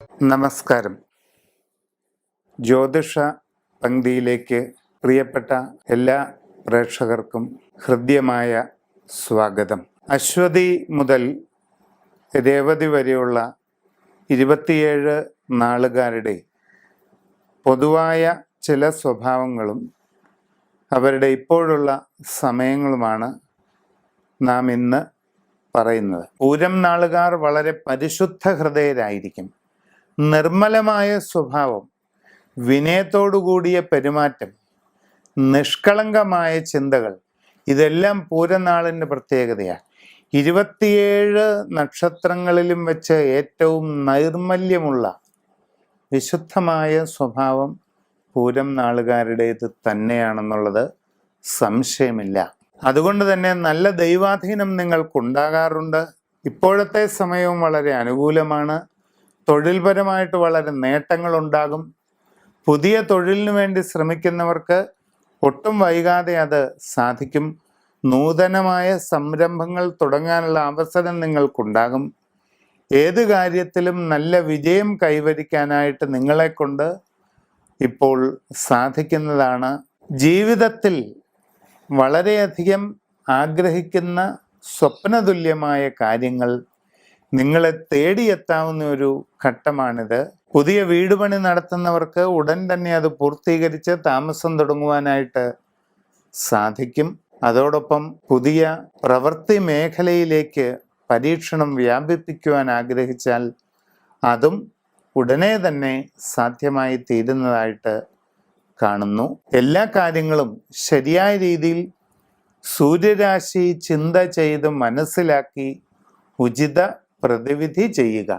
നമസ്കാരം. ജ്യോതിഷ പങ്ക്തിയിലേക്ക് പ്രിയപ്പെട്ട എല്ലാ പ്രേക്ഷകർക്കും ഹൃദ്യമായ സ്വാഗതം. അശ്വതി മുതൽ രേവതി വരെയുള്ള 27 നാളുകാരുടെ പൊതുവായ ചില സ്വഭാവങ്ങളും അവരുടെ ഇപ്പോഴുള്ള സമയങ്ങളുമാണ് നാം ഇന്ന് പറയുന്നത്. പൂരം നാളുകാർ വളരെ പരിശുദ്ധ ഹൃദയരായിരിക്കും. നിർമ്മലമായ സ്വഭാവം, വിനയത്തോടുകൂടിയ പെരുമാറ്റം, നിഷ്കളങ്കമായ ചിന്തകൾ, ഇതെല്ലാം പൂരനാളിൻ്റെ പ്രത്യേകതയാണ്. 27 നക്ഷത്രങ്ങളിലും വെച്ച് ഏറ്റവും നൈർമല്യമുള്ള വിശുദ്ധമായ സ്വഭാവം പൂരം നാളുകാരുടേത് തന്നെയാണെന്നുള്ളത് സംശയമില്ല. അതുകൊണ്ട് തന്നെ നല്ല ദൈവാധീനം നിങ്ങൾക്കുണ്ടാകാറുണ്ട്. ഇപ്പോഴത്തെ സമയവും വളരെ അനുകൂലമാണ്. തൊഴിൽപരമായിട്ട് വളരെ നേട്ടങ്ങളുണ്ടാകും. പുതിയ തൊഴിലിനു വേണ്ടി ശ്രമിക്കുന്നവർക്ക് ഒട്ടും വൈകാതെ അത് സാധിക്കും. നൂതനമായ സംരംഭങ്ങൾ തുടങ്ങാനുള്ള അവസരം നിങ്ങൾക്കുണ്ടാകും. ഏത് കാര്യത്തിലും നല്ല വിജയം കൈവരിക്കാനായിട്ട് നിങ്ങളെക്കൊണ്ട് ഇപ്പോൾ സാധിക്കുന്നതാണ്. ജീവിതത്തിൽ വളരെയധികം ആഗ്രഹിക്കുന്ന സ്വപ്നതുല്യമായ കാര്യങ്ങൾ നിങ്ങളെ തേടിയെത്താവുന്ന ഒരു ഘട്ടമാണിത്. പുതിയ വീട് പണി നടത്തുന്നവർക്ക് ഉടൻ തന്നെ അത് പൂർത്തീകരിച്ച് താമസം തുടങ്ങുവാനായിട്ട് സാധിക്കും. അതോടൊപ്പം പുതിയ പ്രവൃത്തി മേഖലയിലേക്ക് പരീക്ഷണം വ്യാപിപ്പിക്കുവാൻ ആഗ്രഹിച്ചാൽ അതും ഉടനെ തന്നെ സാധ്യമായി തീരുന്നതായിട്ട് കാണുന്നു. എല്ലാ കാര്യങ്ങളും ശരിയായ രീതിയിൽ സൂര്യരാശി ചിന്ത ചെയ്ത് മനസ്സിലാക്കി ഉചിത പ്രതിവിധി ചെയ്യുക.